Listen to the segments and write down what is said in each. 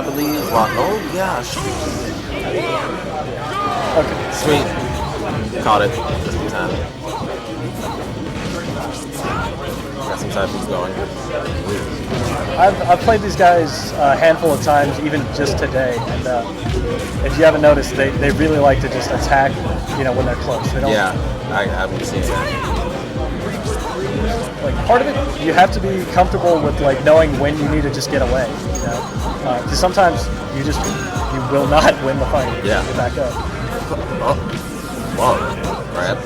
believe. Well, oh gosh. Okay. Sweet. Caught it. Just in time. Got some types going. I've played these guys a handful of times, even just today, and if you haven't noticed, they really like to just attack, when they're close. They don't. Yeah, I've been seeing that. Like part of it, you have to be comfortable with like knowing when you need to just get away. Because sometimes you will not win the fight. Yeah. Get back up. Oh, whoa, grab.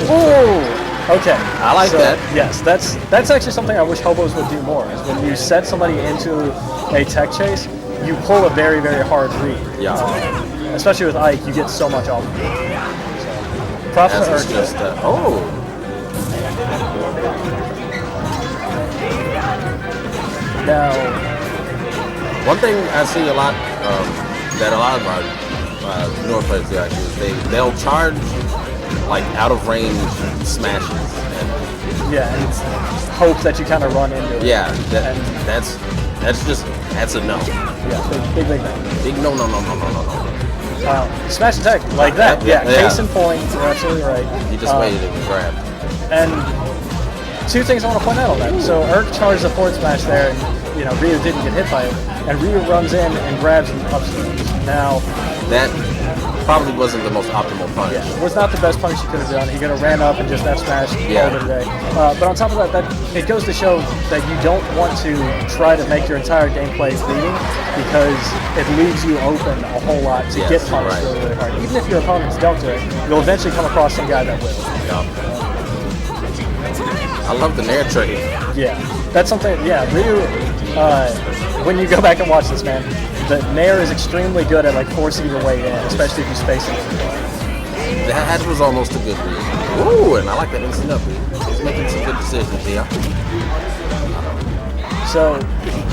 Ooh. Okay. I like that. Yes, that's actually something I wish hobos would do more. Is when you set somebody into a tech chase, you pull a very, very hard read. Yeah. Especially with Ike, you get so much off of it. So, props to Urk. Just Now, one thing I see a lot that a lot of our newer players do actually is they'll charge like out of range smashes. And hope that you kind of run into it. Yeah, that's a no. Yeah, big no. Big no. Smash attack like that. Yeah, case in point. You're absolutely right. You just waited and grabbed. And two things I want to point out on that. So Urk charged the forward smash there, and Ryu didn't get hit by it, and Ryu runs in and grabs and upstairs. Now that probably wasn't the most optimal punish. Yeah, it was not the best punish he could have done. He could have ran up and just F-smashed all the day. But on top of that, it goes to show that you don't want to try to make your entire gameplay leading, because it leaves you open a whole lot to get punished really, really hard. Even if your opponents don't do it, you'll eventually come across some guy that will. Yeah. I love the nair trade. Yeah, that's something. Yeah, Ryu. When you go back and watch this, man, the nair is extremely good at like forcing your way in, especially if you space it. That was almost a good read. Ooh, and I like that instant up. He's making some good decisions here. So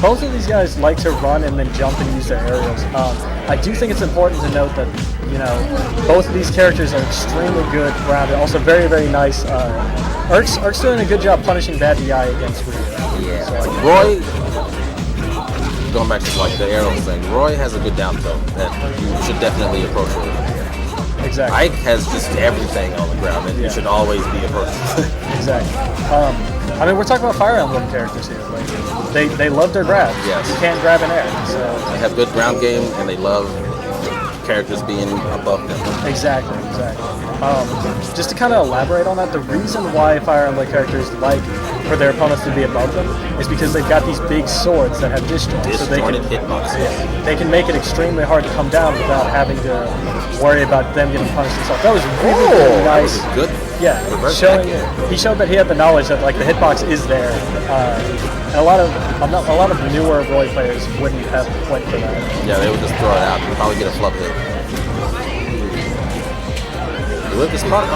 both of these guys like to run and then jump and use their aerials. I do think it's important to note that both of these characters are extremely good grounded. Also very, very nice. Urk's doing a good job punishing bad DI against Ryu. Yeah. So, Roy, going back to like the arrows thing, Roy has a good down throw that you should definitely approach with. Exactly. Ike has just everything on the ground that you should always be approaching. Exactly. We're talking about Fire Emblem characters here. Like, they love their grabs. Yes. You can't grab an air. So they have good ground game, and they love characters being above them. Exactly. Just to kind of elaborate on that, the reason why Fire Emblem characters like for their opponents to be above them is because they've got these big swords that have disjoints. Disjointed hitboxes. Yeah, they can make it extremely hard to come down without having to worry about them getting punished themselves. That was really nice. That was good. Yeah, he showed that he had the knowledge that like the hitbox is there. And a lot of newer Roy players wouldn't have went for that. Yeah, they would just throw it out. You'd probably get a flub hit. With this product.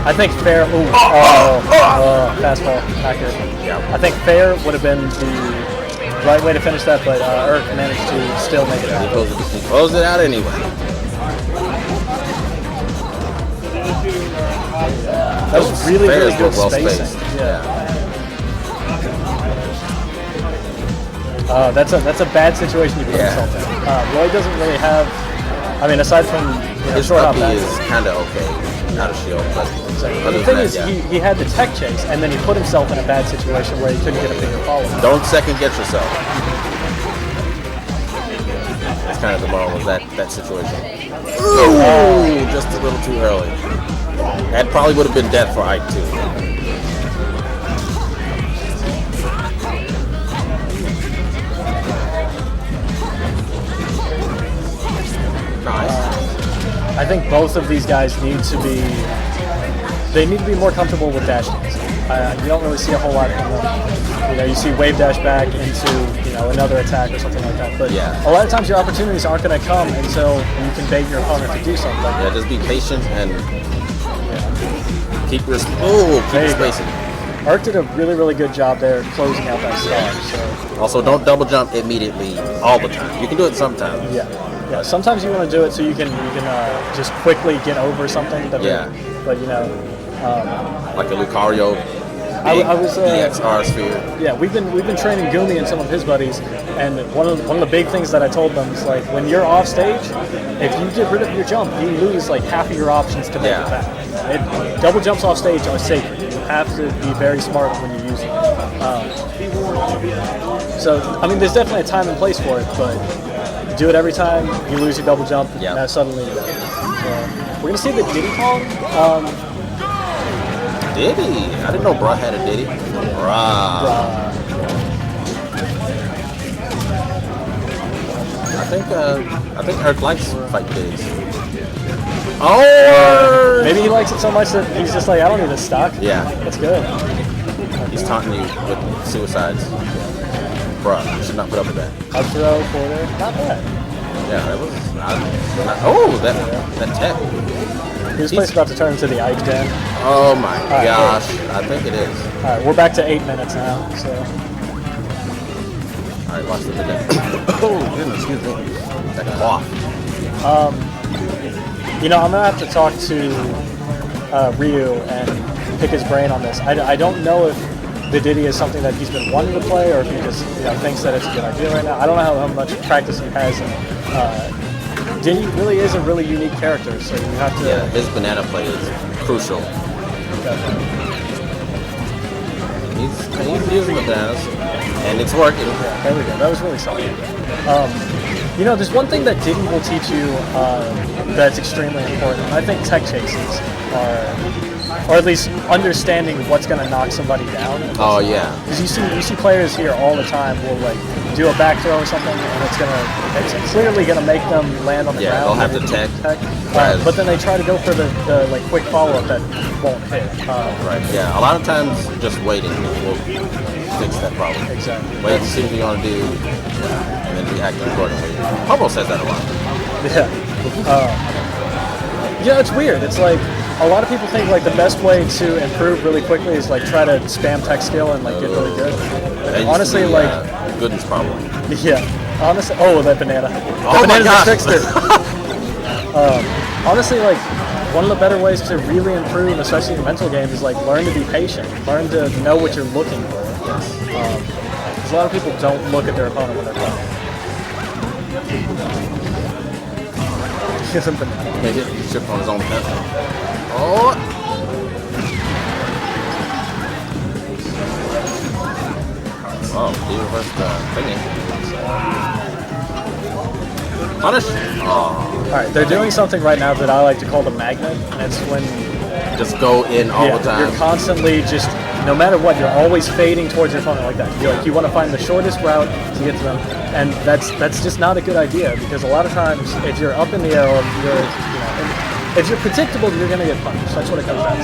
I think fair. Fastball, not good. Yeah. I think fair would have been the right way to finish that, but Urk managed to still make it out. He closed it out anyway. That was really, really good spacing. Yeah. That's a bad situation to put himself in. Roy doesn't really have. Aside from his short hop back, is kind of okay, not a shield, but the thing is, he had the tech chase, and then he put himself in a bad situation where he couldn't get a bigger follow. Don't second guess yourself. That's kind of the moral of that situation. Ooh, just a little too early. That probably would have been death for Ike too. I think both of these guys need to be more comfortable with dash dance. You don't really see a whole lot from them. You see wave dash back into another attack or something like that. But a lot of times your opportunities aren't going to come until you can bait your opponent to do something. Yeah, just be patient and keep your spacing. Urk did a really, really good job there closing out that star. So. Also, don't double jump immediately all the time. You can do it sometimes. Yeah. Sometimes you want to do it so you can just quickly get over something. But like a Lucario I was EXR sphere. Yeah, we've been training Gumi and some of his buddies, and one of the big things that I told them is like when you're off stage, if you get rid of your jump, you lose like half of your options to make it back. Double jumps off stage are sacred. You have to be very smart when you use them. So I mean, there's definitely a time and place for it, but do it every time you lose your double jump. Yeah. Now suddenly, we're gonna see the Diddy Kong. Diddy? I didn't know Bruh had a Diddy. Bruh. I think Eric likes fight Diddies. Oh! Maybe he likes it so much that he's just like, I don't need this stock. Yeah. That's good. He's taunting you with suicides. Bruh, you should not put up with that. Up throw, quarter, not bad. Yeah, that was that tech. This place is about to turn into the Ike Den. Oh my gosh, wait. I think it is. All right, we're back to 8 minutes now. So. All right, watch the video. Oh goodness, excuse me. That cough. You know, I'm gonna have to talk to Ryu and pick his brain on this. I don't know if the Diddy is something that he's been wanting to play, or if he just thinks that it's a good idea right now. I don't know how much practice he has. Diddy really is a really unique character, so you have to. Yeah, his banana play is crucial. He's using the bananas, and it's working. Yeah, there we go. That was really solid. You know, there's one thing that Diddy will teach you that's extremely important. I think tech chases are, or at least understanding what's going to knock somebody down. Oh yeah. Because you see players here all the time will like do a back throw or something, and it's clearly gonna make them land on the ground. Yeah, they'll have to tech. But then they try to go for the like quick follow up that won't hit. Right. Yeah. A lot of times, just waiting will fix that problem. Exactly. Wait to see what you're gonna do, and then react accordingly. Pablo says that a lot. Yeah, it's weird. It's like a lot of people think like the best way to improve really quickly is like try to spam tech skill and like get really good. Honestly, like goodness problem. Yeah. Honestly, that banana. Oh my Banana's God. a trickster. Honestly, like one of the better ways to really improve, especially in the mental game, is like learn to be patient. Learn to know what you're looking for. Because a lot of people don't look at their opponent when they're playing. Maybe he tripped on his own pencil. Oh! Oh, he reversed the thingy. Punish! Oh. Alright, they're doing something right now that I like to call the magnet, and it's when just go in all the time. You're constantly just, no matter what, you're always fading towards your opponent like that. You want to find the shortest route to get to them, and that's just not a good idea, because a lot of times if you're up in the air, or if you're predictable, you're going to get punished. That's what it comes down to.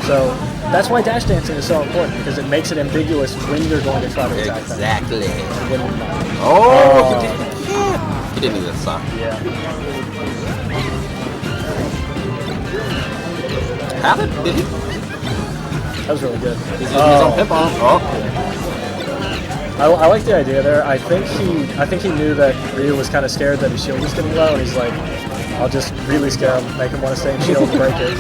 So that's why dash dancing is so important, because it makes it ambiguous when you're going to try to attack them. Exactly. Oh, he didn't need that sock. Yeah. How did he? That was really good. He's on pip on. Oh. I like the idea there. I think he knew that Ryu was kind of scared that his shield was getting low, and he's like, I'll just really scare him, make him want to stay in shield and break it.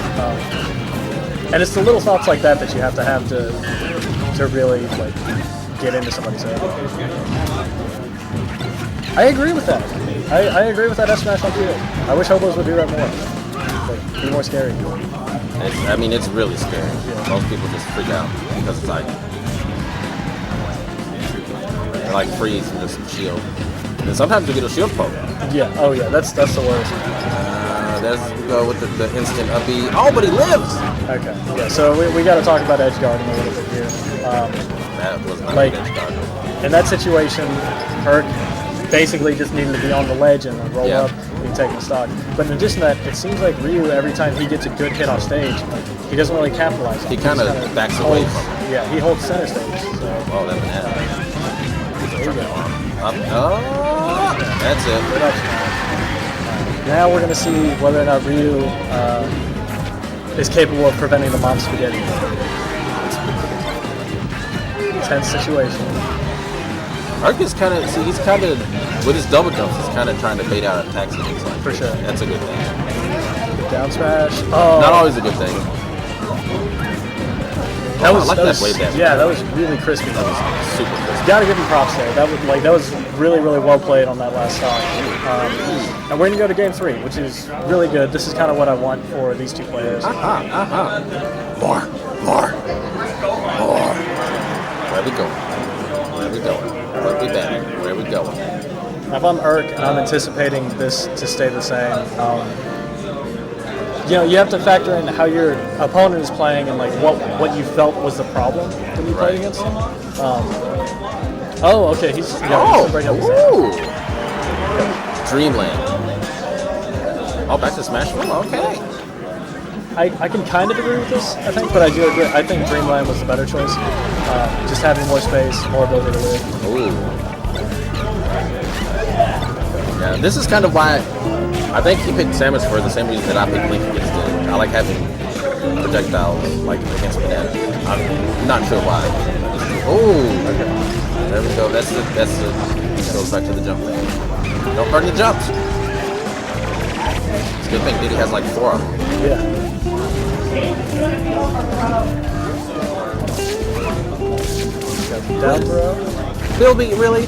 And it's the little thoughts like that that you have to really like get into somebody's head. I agree with that. I agree with that S smash on field. I wish hobos would do that more. Like, be more scary. It's really scary. Yeah. Most people just freak out because it's like they like freeze and just shield. And sometimes you get a shield poke. Yeah. Oh yeah. That's the worst. Let's go with the instant uppy. Oh, but he lives. Okay. Yeah. So we got to talk about edge guarding a little bit here. That was not like edge guard. In that situation, Herc basically just needed to be on the ledge and then roll up and take the stock. But in addition to that, it seems like Ryu, every time he gets a good hit on stage, he doesn't really capitalize on it. He kind of backs away from it. Yeah, he holds center stage. So. Oh, that banana. There you go. Up. Oh, that's it. Now we're going to see whether or not Ryu is capable of preventing the mom spaghetti. Tense situation. Ark is kind of, he's kind of, with his double jumps, he's kind of trying to bait out attacks. For sure. That's a good thing. Down smash. Oh. Not always a good thing. That was I like that wave dash. Yeah, that was really crispy. That was super crispy. Gotta give him props there. That was really well played on that last stock. And we're gonna go to game 3, which is really good. This is kind of what I want for these two players. More. Where we going? Where we going? If I'm Urk and I'm anticipating this to stay the same, you have to factor in how your opponent is playing and like what you felt was the problem when you played against him. Okay, he's breaking up his hand. Dreamland. Oh, back to Smash 4? Okay. I can kind of agree with this, I think, but I do agree. I think Dreamland was the better choice. Just having more space, more ability to live. Ooh. Yeah, this is kind of why I think he picked Samus for the same reason that I picked Link against Diddy. I like having projectiles like against Banana. I'm not sure why. Ooh. Okay. There we go. That's it. Goes back to the jump thing. Don't burn the jumps. It's a good thing Diddy has like 4 of them. Yeah. Down throw. Phil beat, really?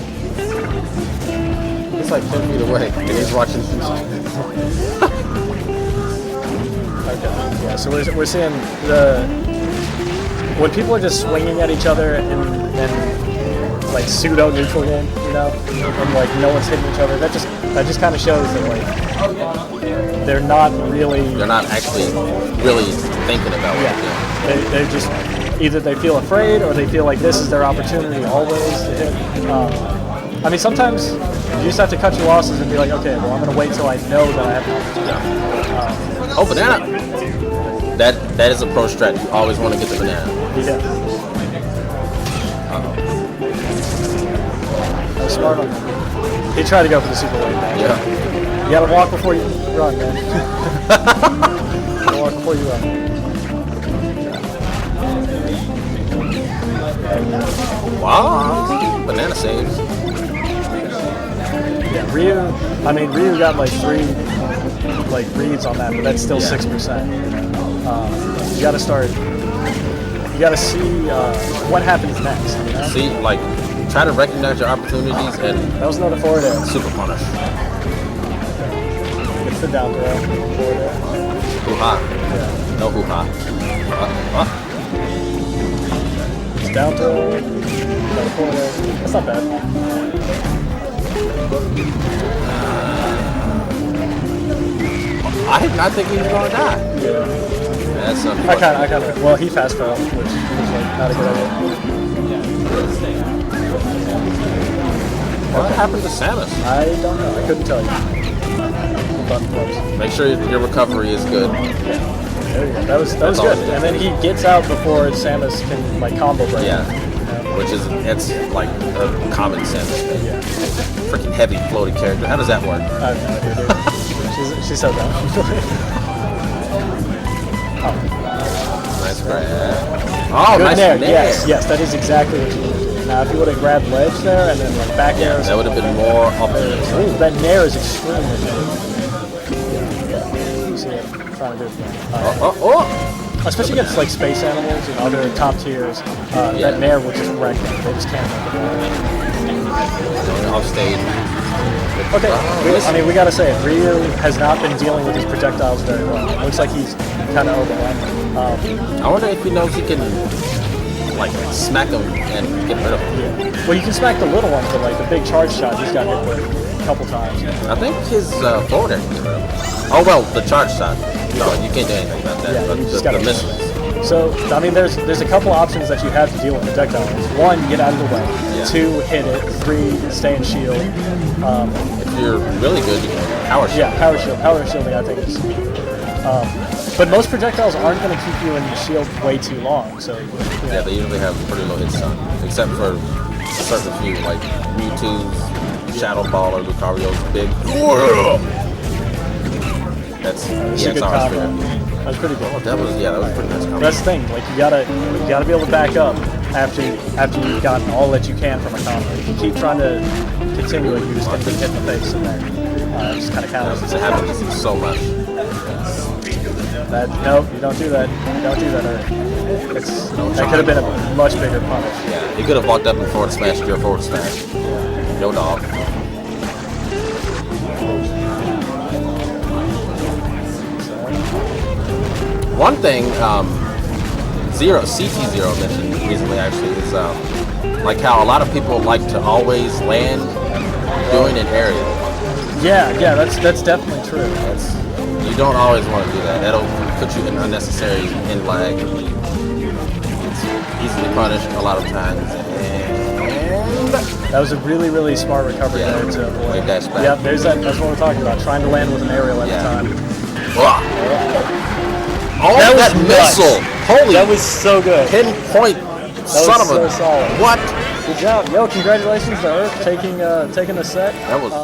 It's like 10 feet away, and he's watching. Okay. Yeah. So we're seeing when people are just swinging at each other in like pseudo neutral game, and like no one's hitting each other. That just kind of shows that like they're not actually really thinking about what they're doing. They're just either they feel afraid or they feel like this is their opportunity always to hit. I mean, sometimes you just have to cut your losses and be like, okay, well, I'm going to wait till I know that I have an opportunity. Banana! That is a pro strat. You always want to get the banana. Yeah. That was smart on him. He tried to go for the super wave, man. Yeah. You got to walk before you run, man. You gotta walk before you run. Wow. Banana saves. Yeah, Ryu got like 3 reads on that, but that's still 6%. You gotta see what happens next. See, like, try to recognize your opportunities and that was another forward air. super punish. It's the down throw. Forward air. Hoo-ha. Yeah. No hoo-ha. It's down throw. Another forward air. That's not bad. I did not think he was going to die. Yeah. That's I kind of. Well, he fast fell, which was like not a good idea. What happened to Samus? I don't know. I couldn't tell you. Button flips. Make sure your recovery is good. There you go. That was good. And then he gets out before Samus can like combo break. Yeah. Which is, it's like a common Samus thing. Yeah. Freaking heavy floating character. How does that work? I have no idea, dude. She's so dumb. Nice grab. Oh, Good nice nair. nair. Yes, that is exactly what you need to do. Now, if you would have grabbed ledge there and then like back air, That would have been more up there. Ooh, that nair is extremely good. You see it trying to do it. Especially against like space animals and other top tiers, that nair will just wreck them. They just can't make it. Off stage. Okay, we gotta say it. Ryu has not been dealing with his projectiles very well. It looks like he's kind of overwhelmed. I wonder if he knows he can like smack them and get rid of them. Yeah. Well, you can smack the little ones, but like the big charge shot, he's got hit with a couple times. I think his forward air can get rid of them. Oh well, the charge shot. No, you can't do anything about that. Yeah, But you just the gotta missiles. So, I mean, there's a couple options that you have to deal with projectiles. 1, get out of the way. Yeah. 2, hit it. 3, stay in shield. If you're really good, you can power shield. Yeah, power shield. Power shielding, I think, is... but most projectiles aren't going to keep you in shield way too long, so... Yeah, they usually have pretty low hit stun. Except for certain few, like Mewtwo's, Shadow Ball, or Lucario's big... That's a good combo. That's pretty good. That was pretty nice combo. That's the thing. Like you gotta be able to back up after you've gotten all that you can from a combo. If you keep trying to continue it, you're just gonna get hit in the face and then just kind of counters. It happens so much. Nope, you don't do that. Don't do that, Earth. That could have been a much bigger punish. Yeah, he could have walked up and forward smash your forward smash. No dog. One thing, CT0 mentioned recently actually is like how a lot of people like to always land doing an aerial. Yeah, that's definitely true. You don't always want to do that. That'll put you in unnecessary in lag. It's easily punished a lot of times. And that was a really, really smart recovery there to avoid. Wave dash back. Yep, there's that. That's what we're talking about. Trying to land with an aerial at the time. Oh, that missile! Holy! That was so good. Pinpoint! Son of a solid. what? Good job, yo! Congratulations to Earth taking the set. That was.